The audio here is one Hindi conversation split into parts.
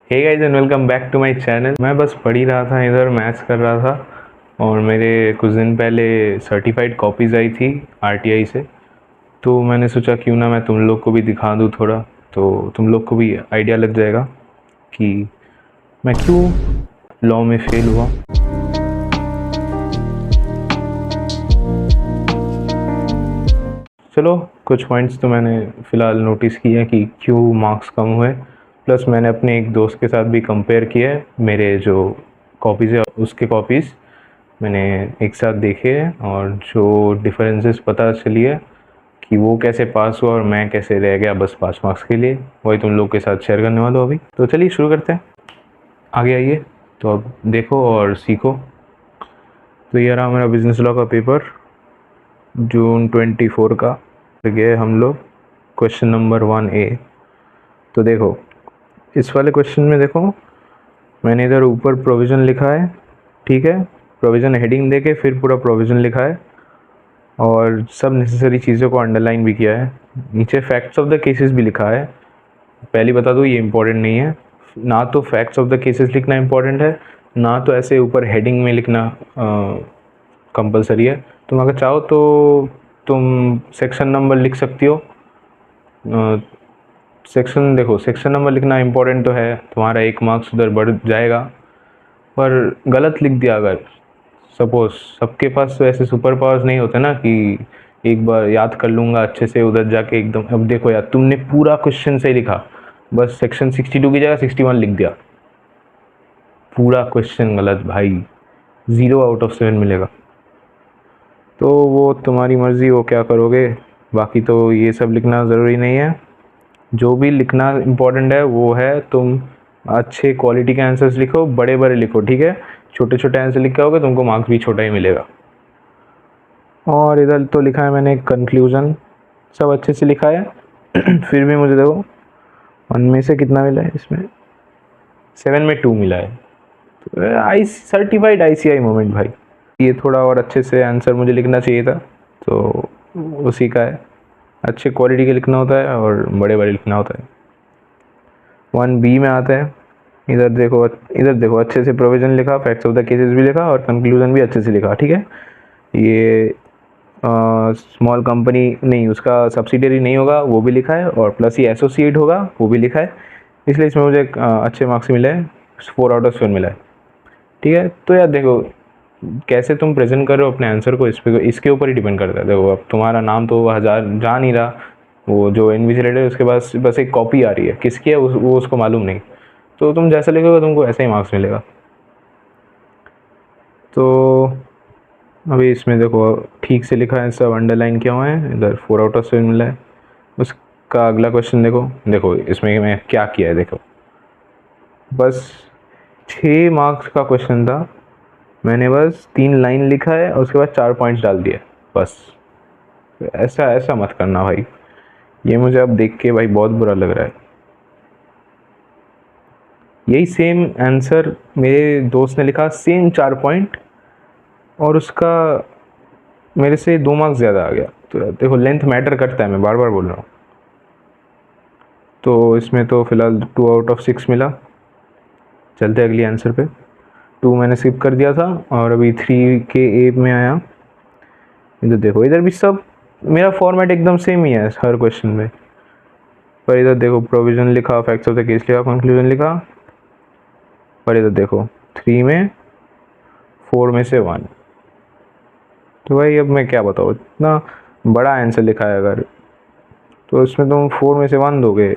Hey guys and welcome back to my channel. मैं बस पढ़ ही रहा था, इधर मैथ्स कर रहा था और मेरे कुछ दिन पहले सर्टिफाइड कॉपीज़ आई थी आरटीआई से। तो मैंने सोचा क्यों ना मैं तुम लोग को भी दिखा दूँ थोड़ा, तो तुम लोग को भी आइडिया लग जाएगा कि मैं क्यों लॉ में फ़ेल हुआ। चलो, कुछ पॉइंट्स तो मैंने फ़िलहाल नोटिस किए कि क्यों मार्क्स कम हुए, प्लस मैंने अपने एक दोस्त के साथ भी कंपेयर किया है। मेरे जो कॉपीज़ है उसके कॉपीज़ मैंने एक साथ देखे हैं और जो डिफरेंसेस पता चली है कि वो कैसे पास हुआ और मैं कैसे रह गया बस 5 मार्क्स के लिए, वही तुम लोग के साथ शेयर करने वाला हूँ अभी। तो चलिए शुरू करते हैं, आगे आइए। तो अब देखो और सीखो। तो ये रहा मेरा बिजनेस लॉ का पेपर, जून 24 का। गए हम लोग क्वेश्चन नंबर 1A। तो देखो, इस वाले क्वेश्चन में देखो मैंने इधर ऊपर प्रोविज़न लिखा है, ठीक है। प्रोविज़न हेडिंग देके फिर पूरा प्रोविज़न लिखा है और सब नेसेसरी चीज़ों को अंडरलाइन भी किया है। नीचे फैक्ट्स ऑफ द केसेस भी लिखा है। पहले बता दूँ, ये इम्पोर्टेंट नहीं है। ना तो फैक्ट्स ऑफ द केसेस लिखना इम्पोर्टेंट है, ना तो ऐसे ऊपर हेडिंग में लिखना कंपलसरी है। तुम अगर चाहो तो तुम सेक्शन नंबर लिख सकती हो। सेक्शन देखो, सेक्शन नंबर लिखना इम्पोर्टेंट तो है, तुम्हारा 1 मार्क्स उधर बढ़ जाएगा। पर गलत लिख दिया अगर, सपोज सबके पास तो ऐसे सुपर पावर्स नहीं होते ना कि एक बार याद कर लूँगा अच्छे से उधर जाके एकदम। अब देखो यार, तुमने पूरा क्वेश्चन सही लिखा, बस सेक्शन 62 की जगह 61 लिख दिया, पूरा क्वेश्चन गलत भाई, 0 आउट ऑफ 7 मिलेगा। तो वो तुम्हारी मर्ज़ी, वो क्या करोगे। बाकी तो ये सब लिखना ज़रूरी नहीं है। जो भी लिखना इम्पोर्टेंट है वो है तुम अच्छे क्वालिटी के आंसर्स लिखो, बड़े बड़े लिखो, ठीक है। छोटे छोटे आंसर लिख के आओगे तुमको मार्क्स भी छोटा ही मिलेगा। और इधर तो लिखा है मैंने कंक्लूज़न, सब अच्छे से लिखा है। फिर भी मुझे देखो 1 में से कितना मिला है, इसमें 7 में 2 मिला है। तो आई सर्टिफाइड ICI मोमेंट भाई। ये थोड़ा और अच्छे से आंसर मुझे लिखना चाहिए था, तो उसी का है। अच्छे क्वालिटी के लिखना होता है और बड़े बड़े लिखना होता है। 1B में आता है, इधर देखो अच्छे से प्रोविज़न लिखा, फैक्ट्स ऑफ द केसेस भी लिखा और कंक्लूजन भी अच्छे से लिखा, ठीक है। ये स्मॉल कंपनी नहीं, उसका सब्सिडियरी नहीं होगा वो भी लिखा है, और प्लस ये एसोसिएट होगा वो भी लिखा है। इसलिए इसमें मुझे अच्छे मार्क्स मिले हैं, 4 आउट ऑफ 7 मिला है, ठीक है। तो यार देखो, कैसे तुम प्रेजेंट कर रहे हो अपने आंसर को, इसके ऊपर ही डिपेंड करता है। देखो अब तुम्हारा नाम तो 1000 जा नहीं रहा, वो जो इन्विजिलेटर है उसके पास बस एक कॉपी आ रही है, किसकी है वो उसको मालूम नहीं। तो तुम जैसा लिखोगे तुमको ऐसा ही मार्क्स मिलेगा। तो अभी इसमें देखो ठीक से लिखा है, सब अंडरलाइन किया हुआ है, इधर 4 आउट ऑफ 7 मिला है। उसका अगला क्वेश्चन देखो, देखो इसमें मैं क्या किया है। देखो बस 6 मार्क्स का क्वेश्चन था, मैंने बस 3 लाइन लिखा है और उसके बाद 4 पॉइंट्स डाल दिए बस। ऐसा ऐसा मत करना भाई, ये मुझे अब देख के भाई बहुत बुरा लग रहा है। यही सेम आंसर मेरे दोस्त ने लिखा, सेम 4 पॉइंट, और उसका मेरे से 2 मार्क्स ज़्यादा आ गया। तो देखो लेंथ मैटर करता है, मैं बार बार बोल रहा हूँ। तो इसमें तो फ़िलहाल 2 आउट ऑफ 6 मिला। चलते अगली आंसर पे। 2 मैंने स्किप कर दिया था और अभी 3 के में आया। इधर देखो, इधर भी सब मेरा फॉर्मेट एकदम सेम ही है हर क्वेश्चन में। पर इधर देखो प्रोविज़न लिखा, फैक्ट्स ऑफ द केस लिखा, कंक्लूजन लिखा। पर इधर देखो 3 में 4 में से 1। तो भाई अब मैं क्या बताऊँ, इतना बड़ा आंसर लिखा है अगर, तो इसमें तुम 4 में से 1 दोगे।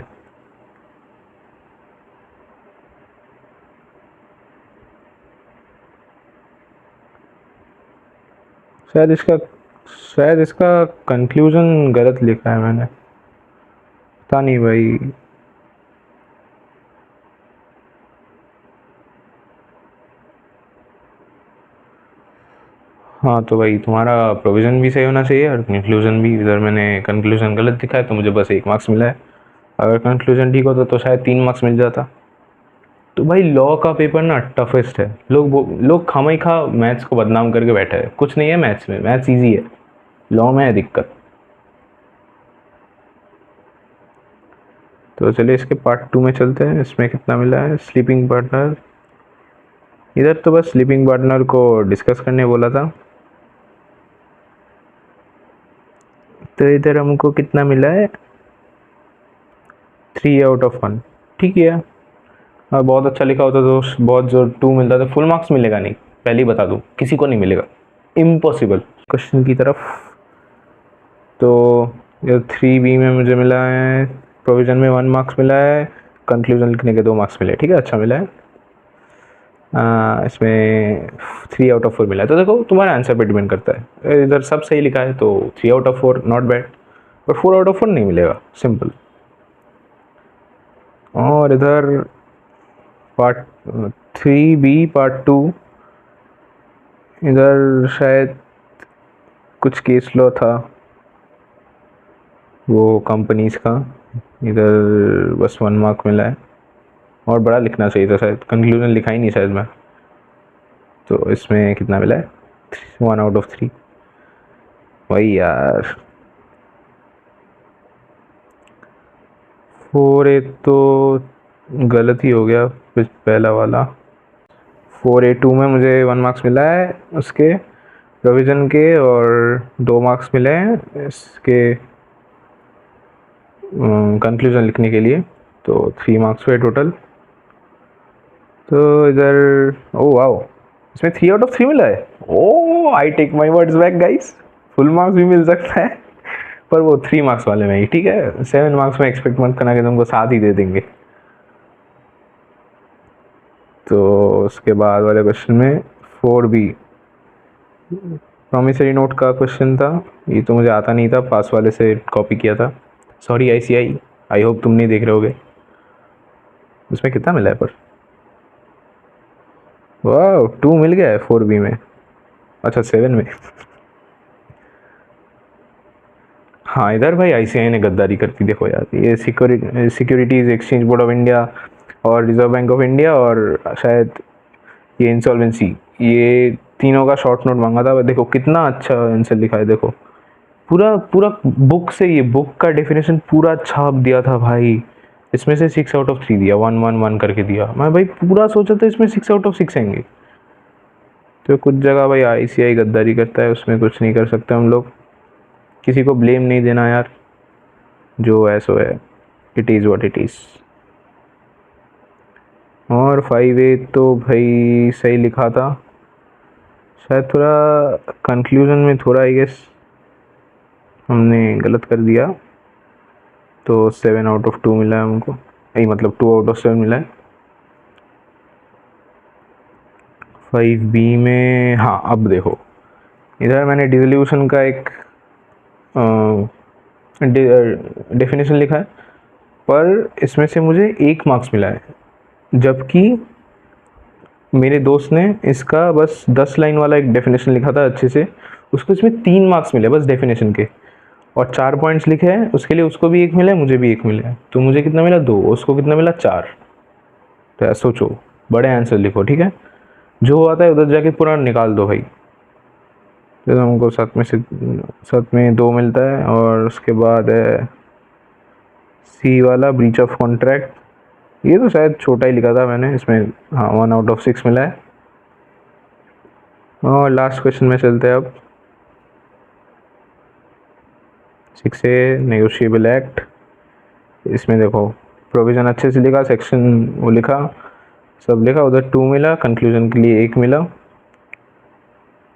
शायद इसका कंक्लूजन गलत लिखा है मैंने, पता नहीं भाई। हाँ तो भाई तुम्हारा प्रोविज़न भी सही होना चाहिए और कंक्लूजन भी। इधर मैंने कंक्लूजन गलत दिखा है तो मुझे बस 1 मार्क्स मिला है। अगर कंक्लूजन ठीक होता तो शायद 3 मार्क्स मिल जाता। तो भाई लॉ का पेपर ना टफेस्ट है। लोग खामखा मैथ्स को बदनाम करके बैठे हैं। कुछ नहीं है मैथ्स में, मैथ्स ईजी है, लॉ में है दिक्कत। तो चलिए इसके पार्ट 2 में चलते हैं। इसमें कितना मिला है? स्लीपिंग पार्टनर, इधर तो बस स्लीपिंग पार्टनर को डिस्कस करने बोला था। तो इधर हमको कितना मिला है? 3/1। ठीक है। और बहुत अच्छा लिखा होता तो बहुत जो 2 मिलता तो फुल मार्क्स मिलेगा नहीं, पहले ही बता दूँ, किसी को नहीं मिलेगा, इम्पॉसिबल। क्वेश्चन की तरफ, तो ये 3B में मुझे मिला है, प्रोविज़न में 1 मार्क्स मिला है, कंक्लूजन लिखने के 2 मार्क्स मिले। ठीक है, अच्छा मिला है। इसमें 3/4 मिला है। तो देखो तुम्हारे आंसर पे डिपेंड करता है, इधर सब सही लिखा है तो 3/4 नॉट बैड, पर 4/4 नहीं मिलेगा, सिंपल। और इधर पार्ट 3B पार्ट 2, इधर शायद कुछ केस लॉ था वो कंपनीज का, इधर बस 1 मार्क मिला है। और बड़ा लिखना चाहिए था शायद, कंक्लूजन लिखा ही नहीं शायद मैं। तो इसमें कितना मिला है? 1/3। वही यार, 4A तो गलत ही हो गया पहला वाला। 4A2 में मुझे 1 मार्क्स मिला है उसके प्रोविज़न के, और 2 मार्क्स मिले हैं इसके कंक्लूजन लिखने के लिए, तो 3 मार्क्स हुए टोटल। तो इधर ओ वाओ, इसमें 3/3 मिला है। Oh I take my words back guys, full marks भी मिल सकता है, पर वो 3 मार्क्स वाले में ही। ठीक है, 7 मार्क्स में एक्सपेक्ट मत करना कि तुमको 7 ही दे देंगे। तो उसके बाद वाले क्वेश्चन में 4B प्रॉमिसरी नोट का क्वेश्चन था। ये तो मुझे आता नहीं था, पास वाले से कॉपी किया था। सॉरी ICI, आई होप तुम नहीं देख रहे होगे। उसमें कितना मिला है पर? वाह, 2 मिल गया है 4B में। अच्छा 7 में। हाँ, इधर भाई ICI ने गद्दारी करती देखो यार। ये securities exchange board of India और रिजर्व बैंक ऑफ इंडिया और शायद ये इंसॉल्वेंसी, ये तीनों का शॉर्ट नोट मांगा था। देखो कितना अच्छा आंसर लिखा है, देखो पूरा पूरा बुक से, ये बुक का डेफिनेशन पूरा छाप दिया था भाई। इसमें से 6/3 दिया, 1 1 1 करके दिया। मैं भाई पूरा सोचा था इसमें 6/6 आएंगे। तो कुछ जगह भाई ICI गद्दारी करता है, उसमें कुछ नहीं कर सकते हम लोग, किसी को ब्लेम नहीं देना यार, जो है सो है, it is what it is. और 5A तो भाई सही लिखा था, शायद थोड़ा कंक्लूजन में थोड़ा आई गेस हमने गलत कर दिया, तो 7/2 मिला है हमको, यही मतलब 2/7 मिला है। 5B में हाँ, अब देखो इधर मैंने डिसोल्यूशन का एक डेफिनेशन लिखा है, पर इसमें से मुझे 1 मार्क्स मिला है, जबकि मेरे दोस्त ने इसका बस 10 लाइन वाला एक डेफिनेशन लिखा था अच्छे से, उसको इसमें 3 मार्क्स मिले बस डेफिनेशन के, और 4 पॉइंट्स लिखे हैं उसके लिए, उसको भी 1 मिला है, मुझे भी 1 मिला है। तो मुझे कितना मिला? 2, उसको कितना मिला? 4। तो ऐसा सोचो, बड़े आंसर लिखो। ठीक है, जो आता है उधर जाके पूरा निकाल दो भाई। तो हमको 7 में 2 मिलता है, और उसके बाद है C वाला ब्रीच ऑफ कॉन्ट्रैक्ट, ये तो शायद छोटा ही लिखा था मैंने, इसमें हाँ 1/6 मिला है। और लास्ट क्वेश्चन में चलते हैं अब। 6A नेगोशिएबल एक्ट, इसमें देखो प्रोविज़न अच्छे से लिखा, सेक्शन वो लिखा, सब लिखा, उधर 2 मिला, कंक्लूजन के लिए 1 मिला।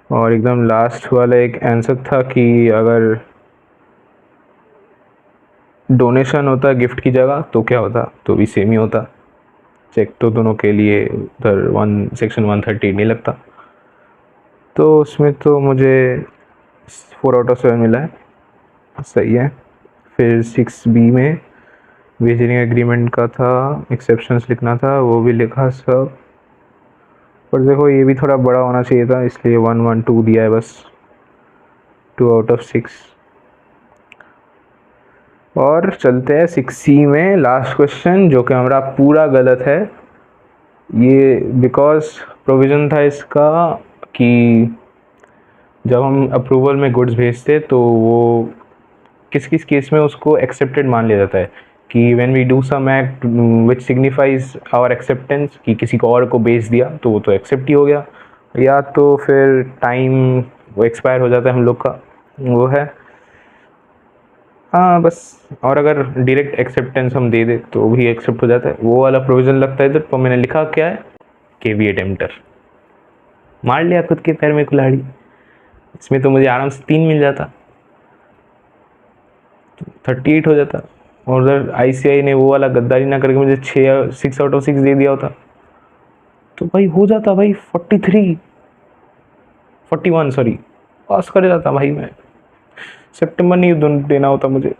और एकदम लास्ट वाला एक आंसर था कि अगर डोनेशन होता गिफ्ट की जगह तो क्या होता, तो भी सेम ही होता। चेक तो दोनों के लिए उधर सेक्शन 130 नहीं लगता। तो उसमें तो मुझे 4/7 मिला है, सही है। फिर 6B में वेजरिंग एग्रीमेंट का था, एक्सेप्शंस लिखना था, वो भी लिखा सब। पर देखो ये भी थोड़ा बड़ा होना चाहिए था, इसलिए 1 1 2 दिया है बस, 2/6। और चलते हैं 6C में लास्ट क्वेश्चन, जो कि हमारा पूरा गलत है। ये बिकॉज प्रोविज़न था इसका कि जब हम अप्रूवल में गुड्स भेजते तो वो किस किस केस में उसको एक्सेप्टेड मान लिया जाता है, कि when we do some act which signifies our acceptance, कि किसी को और को बेच दिया तो वो तो एक्सेप्ट ही हो गया, या तो फिर टाइम वो एक्सपायर हो जाता है हम लोग का, वो है। हाँ बस, और अगर डायरेक्ट एक्सेप्टेंस हम दे दे तो भी एक्सेप्ट हो जाता है, वो वाला प्रोविज़न लगता है इधर। तो मैंने लिखा क्या है, केवी अटेम्प्टर, मार लिया खुद के पैर में कुल्हाड़ी। इसमें तो मुझे आराम से 3 मिल जाता, 38 हो जाता, और उधर आईसीआई ने वो वाला गद्दारी ना करके मुझे 6 आउट ऑफ 6 दे दिया होता तो भाई हो जाता भाई 41 सॉरी, पास कर जाता भाई मैं। सितंबर नहीं देना होता मुझे।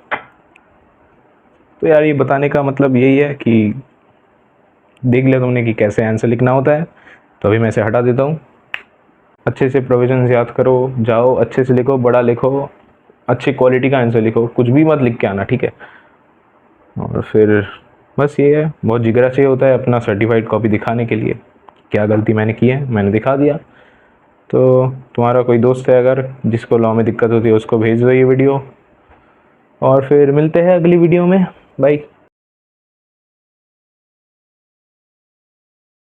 तो यार ये बताने का मतलब यही है कि देख लिया तुमने कि कैसे आंसर लिखना होता है। तो अभी मैं इसे हटा देता हूँ। अच्छे से प्रोविजन याद करो, जाओ अच्छे से लिखो, बड़ा लिखो, अच्छी क्वालिटी का आंसर लिखो, कुछ भी मत लिख के आना, ठीक है। और फिर बस ये है, बहुत जिगरा चाहिए होता है अपना सर्टिफाइड कॉपी दिखाने के लिए। क्या गलती मैंने की है मैंने दिखा दिया। तो तुम्हारा कोई दोस्त है अगर जिसको लॉ में दिक्कत होती है उसको भेज दो ये वीडियो, और फिर मिलते हैं अगली वीडियो में। बाय।